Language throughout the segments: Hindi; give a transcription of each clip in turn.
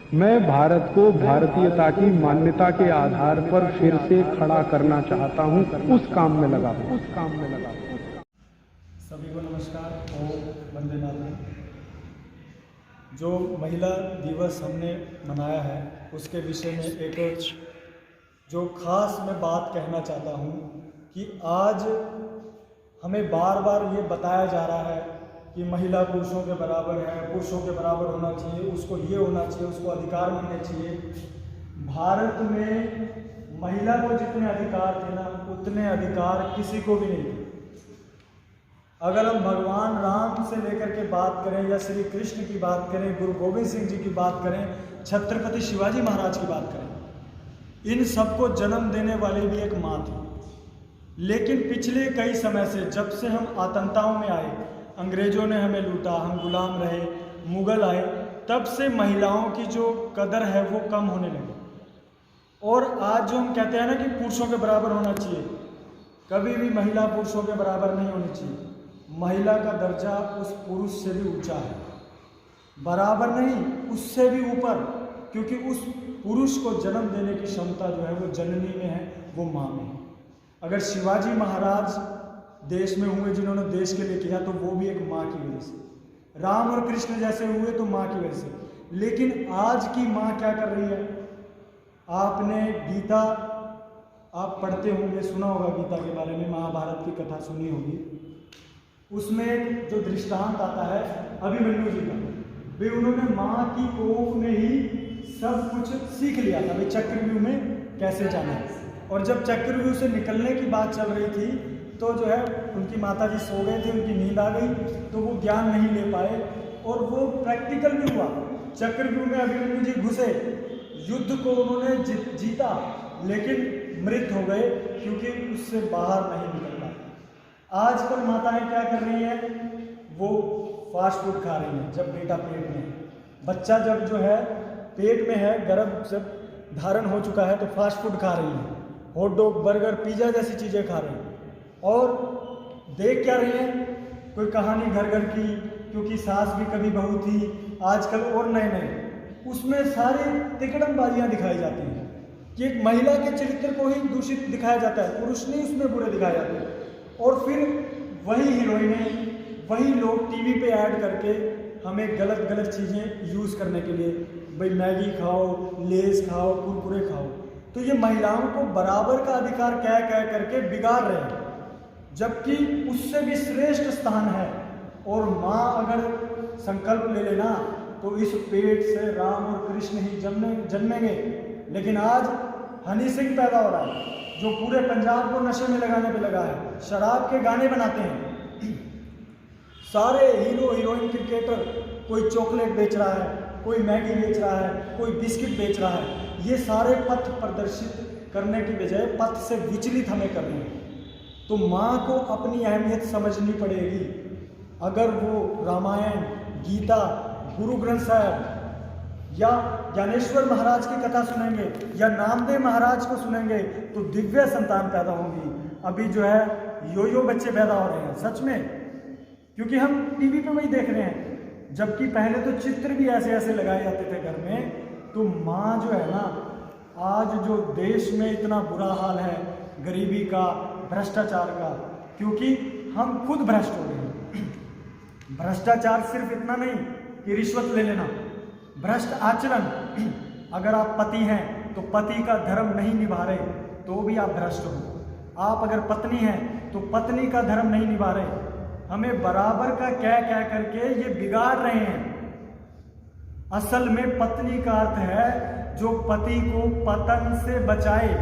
मैं भारत को भारतीयता की मान्यता के आधार पर फिर से खड़ा करना चाहता हूं, उस काम में लगा हूं। सभी को नमस्कार और वंदे मातरम। जो महिला दिवस हमने मनाया है उसके विषय में एक जो खास मैं बात कहना चाहता हूँ कि आज हमें बार बार ये बताया जा रहा है कि महिला पुरुषों के बराबर है, पुरुषों के बराबर होना चाहिए, उसको ये होना चाहिए, उसको अधिकार मिलने चाहिए। भारत में महिला को जितने अधिकार थे ना उतने अधिकार किसी को भी नहीं थे। अगर हम भगवान राम से लेकर के बात करें या श्री कृष्ण की बात करें, गुरु गोविंद सिंह जी की बात करें, छत्रपति शिवाजी महाराज की बात करें, इन सबको जन्म देने वाली भी एक माँ थी। लेकिन पिछले कई समय से जब से हम आतंकताओं में आए, अंग्रेजों ने हमें लूटा, हम गुलाम रहे, मुगल आए, तब से महिलाओं की जो कदर है वो कम होने लगी। और आज जो हम कहते हैं ना कि पुरुषों के बराबर होना चाहिए, कभी भी महिला पुरुषों के बराबर नहीं होनी चाहिए। महिला का दर्जा उस पुरुष से भी ऊंचा है, बराबर नहीं उससे भी ऊपर, क्योंकि उस पुरुष को जन्म देने की क्षमता जो है वो जननी में है, वो माँ में है। अगर शिवाजी महाराज देश में हुए जिन्होंने देश के लिए किया तो वो भी एक माँ की वजह से, राम और कृष्ण जैसे हुए तो माँ की वजह से। लेकिन आज की माँ क्या कर रही है? आपने गीता आप पढ़ते होंगे, सुना होगा गीता के बारे में, महाभारत की कथा सुनी होगी। उसमें एक जो दृष्टांत आता है अभिमन्यु जी का, वे उन्होंने माँ की कोख में ही सब कुछ सीख लिया था, वे चक्रव्यूह में कैसे जाना है। और जब चक्रव्यूह से निकलने की बात चल रही थी तो जो है उनकी माता जी सो गए थे, उनकी नींद आ गई तो वो ज्ञान नहीं ले पाए, और वो प्रैक्टिकल भी हुआ। चक्रव्यूह में अभिमन्यु जी घुसे, युद्ध को उन्होंने जीता, लेकिन मृत हो गए क्योंकि उससे बाहर नहीं निकल पाए। आजकल माताएं क्या कर रही हैं? वो फास्ट फूड खा रही हैं। जब बेटा पेट में है, बच्चा जब जो है पेट में है, गर्भ जब धारण हो चुका है तो फास्ट फूड खा रही हैं, हॉट डॉग, बर्गर, पिज़्ज़ा जैसी चीज़ें खा रही हैं। और देख क्या रही हैं? कोई कहानी घर घर की, क्योंकि सास भी कभी बहू थी, आजकल और नए नए, उसमें सारी तिकड़मबाजियाँ दिखाई जाती हैं कि एक महिला के चरित्र को ही दूषित दिखाया जाता है, पुरुष नहीं उसमें बुरे दिखाए जाते हैं। और फिर वही हीरोइनें, वही लोग टीवी पे ऐड करके हमें गलत गलत चीज़ें यूज़ करने के लिए, भाई मैगी खाओ, लेस खाओ, कुरकुरे खाओ, तो ये महिलाओं को बराबर का अधिकार कह करके बिगाड़ रहे हैं, जबकि उससे भी श्रेष्ठ स्थान है। और माँ अगर संकल्प ले लेना तो इस पेट से राम और कृष्ण ही जन्मेंगे। लेकिन आज हनी सिंह पैदा हो रहा है जो पूरे पंजाब को नशे में लगाने पे लगा है, शराब के गाने बनाते हैं, सारे हीरो हीरोइन, क्रिकेटर, कोई चॉकलेट बेच रहा है, कोई मैगी बेच रहा है, कोई बिस्किट बेच रहा है। ये सारे पथ प्रदर्शित करने की बजाय पथ से विचलित हमें कर रहे हैं। तो माँ को अपनी अहमियत समझनी पड़ेगी। अगर वो रामायण, गीता, गुरु ग्रंथ साहब या ज्ञानेश्वर महाराज की कथा सुनेंगे या नामदेव महाराज को सुनेंगे तो दिव्य संतान पैदा होंगी। अभी जो है यो बच्चे पैदा हो रहे हैं, सच में, क्योंकि हम टीवी पे वही देख रहे हैं। जबकि पहले तो चित्र भी ऐसे ऐसे लगाए जाते थे घर में। तो माँ जो है ना, आज जो देश में इतना बुरा हाल है गरीबी का, भ्रष्टाचार का, क्योंकि हम खुद भ्रष्ट हो गए हैं। भ्रष्टाचार सिर्फ इतना नहीं कि रिश्वत ले लेना, भ्रष्ट आचरण। अगर आप पति हैं तो पति का धर्म नहीं निभा रहे तो भी आप भ्रष्ट हो। आप अगर पत्नी हैं तो पत्नी का धर्म नहीं निभा रहे। हमें बराबर का कह करके ये बिगाड़ रहे हैं। असल में पत्नी का अर्थ है जो पति को पतन से बचाए,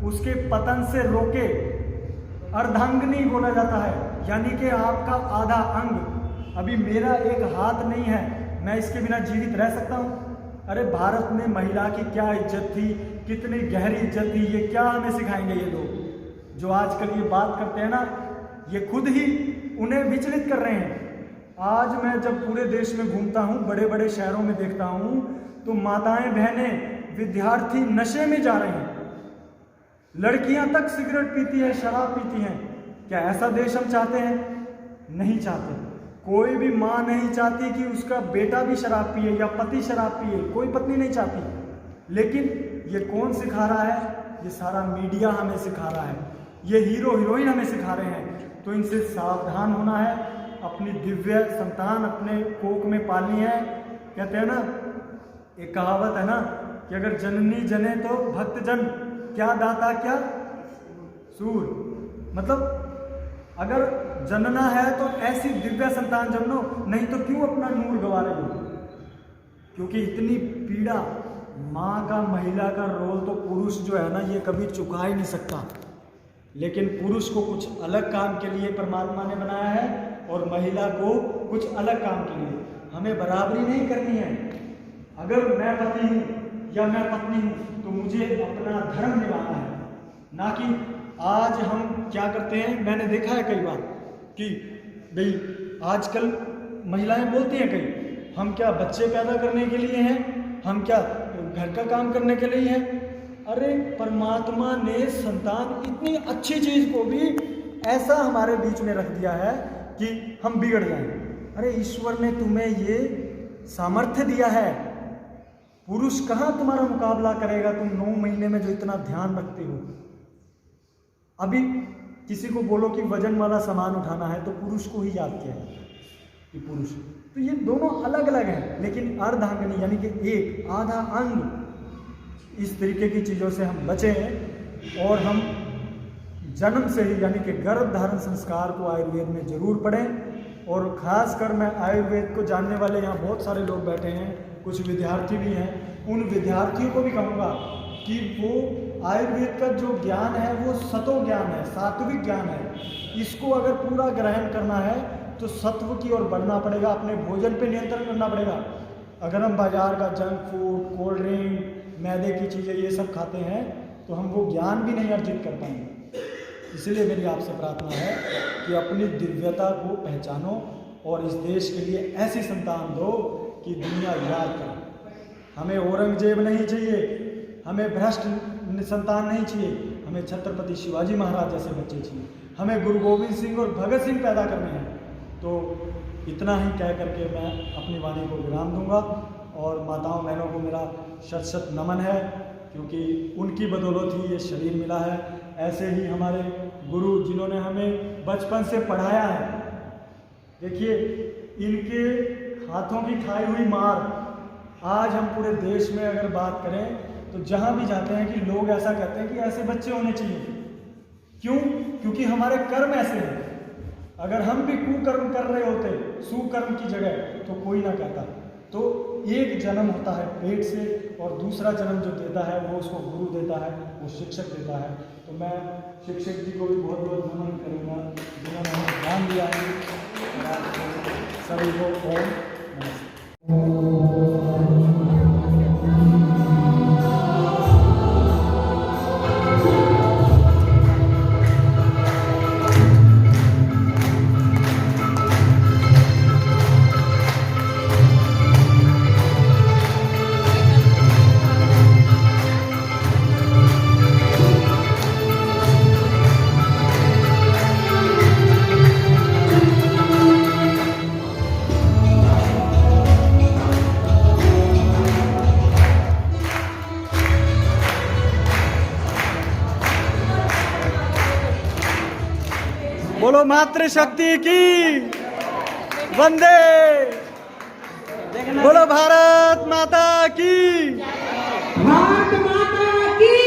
उसके पतन से रोके। अर्धांगिनी बोला जाता है, यानी कि आपका आधा अंग। अभी मेरा एक हाथ नहीं है, मैं इसके बिना जीवित रह सकता हूँ? अरे भारत में महिला की क्या इज्जत थी, कितनी गहरी इज्जत थी, ये क्या हमें सिखाएंगे ये लोग जो आजकल ये बात करते हैं ना, ये खुद ही उन्हें विचलित कर रहे हैं। आज मैं जब पूरे देश में घूमता हूँ, बड़े बड़े शहरों में देखता हूँ, तो माताएं, बहनें, विद्यार्थी नशे में जा रहे हैं। लड़कियां तक सिगरेट पीती है, शराब पीती हैं। क्या ऐसा देश हम चाहते हैं? नहीं चाहते। कोई भी माँ नहीं चाहती कि उसका बेटा भी शराब पिए या पति शराब पिए, कोई पत्नी नहीं चाहती। लेकिन ये कौन सिखा रहा है? ये सारा मीडिया हमें सिखा रहा है, ये हीरो हीरोइन हमें सिखा रहे हैं। तो इनसे सावधान होना है, अपनी दिव्य संतान अपने कोख में पालनी है। कहते हैं ना, एक कहावत है ना कि अगर जननी जने तो भक्त जन, क्या दाता क्या सूर। मतलब अगर जनना है तो ऐसी दिव्य संतान जन्नो, नहीं तो क्यों अपना नूर गवा रही हो? क्योंकि इतनी पीड़ा माँ का, महिला का रोल तो पुरुष जो है ना ये कभी चुका ही नहीं सकता। लेकिन पुरुष को कुछ अलग काम के लिए परमात्मा ने बनाया है और महिला को कुछ अलग काम के लिए। हमें बराबरी नहीं करनी है। अगर मैं पति हूँ या मैं पत्नी हूँ तो मुझे अपना धर्म निभाना है, ना कि आज हम क्या करते हैं। मैंने देखा है कई बार कि भाई आजकल महिलाएं बोलती हैं कई, हम क्या बच्चे पैदा करने के लिए हैं, हम क्या घर का काम करने के लिए हैं। अरे परमात्मा ने संतान इतनी अच्छी चीज को भी ऐसा हमारे बीच में रख दिया है कि हम बिगड़ जाएं। अरे ईश्वर ने तुम्हें ये सामर्थ्य दिया है, पुरुष कहाँ तुम्हारा मुकाबला करेगा? तुम 9 महीने में जो इतना ध्यान रखते हो। अभी किसी को बोलो कि वजन वाला सामान उठाना है तो पुरुष को ही याद किया है कि पुरुष। तो ये दोनों अलग अलग हैं, लेकिन अर्धांगिनी यानी कि एक आधा अंग, इस तरीके की चीज़ों से हम बचे हैं। और हम जन्म से ही यानी कि गर्भ धारण संस्कार को आयुर्वेद में जरूर पढ़ें। और ख़ासकर मैं आयुर्वेद को जानने वाले यहाँ बहुत सारे लोग बैठे हैं, कुछ विद्यार्थी भी हैं, उन विद्यार्थियों को भी कहूँगा कि वो आयुर्वेद का जो ज्ञान है वो सतो ज्ञान है, सात्विक ज्ञान है। इसको अगर पूरा ग्रहण करना है तो सत्व की ओर बढ़ना पड़ेगा, अपने भोजन पे नियंत्रण करना पड़ेगा। अगर हम बाजार का जंक फूड, कोल्ड ड्रिंक, मैदे की चीज़ें ये सब खाते हैं तो हम वो ज्ञान भी नहीं अर्जित कर पाएंगे। इसलिए मेरी आपसे प्रार्थना है कि अपनी दिव्यता को पहचानो और इस देश के लिए ऐसी संतान दो कि दुनिया याद करे। हमें औरंगजेब नहीं चाहिए, हमें भ्रष्ट संतान नहीं चाहिए, हमें छत्रपति शिवाजी महाराज जैसे बच्चे चाहिए, हमें गुरु गोविंद सिंह और भगत सिंह पैदा करने हैं। तो इतना ही कह करके मैं अपनी वाणी को विराम दूंगा। और माताओं बहनों को मेरा शत शत नमन है, क्योंकि उनकी बदौलत ही ये शरीर मिला है। ऐसे ही हमारे गुरु जिन्होंने हमें बचपन से पढ़ाया है, देखिए इनके हाथों की खाई हुई मार आज हम पूरे देश में अगर बात करें तो जहाँ भी जाते हैं कि लोग ऐसा कहते हैं कि ऐसे बच्चे होने चाहिए। क्यों? क्योंकि हमारे कर्म ऐसे हैं। अगर हम भी कुकर्म कर रहे होते सुकर्म की जगह तो कोई ना कहता। तो एक जन्म होता है पेट से और दूसरा जन्म जो देता है वो उसको गुरु देता है, वो शिक्षक देता है। तो मैं शिक्षक जी को भी बहुत बहुत नमन करूँगा जिन्होंने हमें ज्ञान दिया है। सभी को ओम नमस्ते। बोलो मातृशक्ति की वंदे, बोलो भारत माता की, भारत माता की।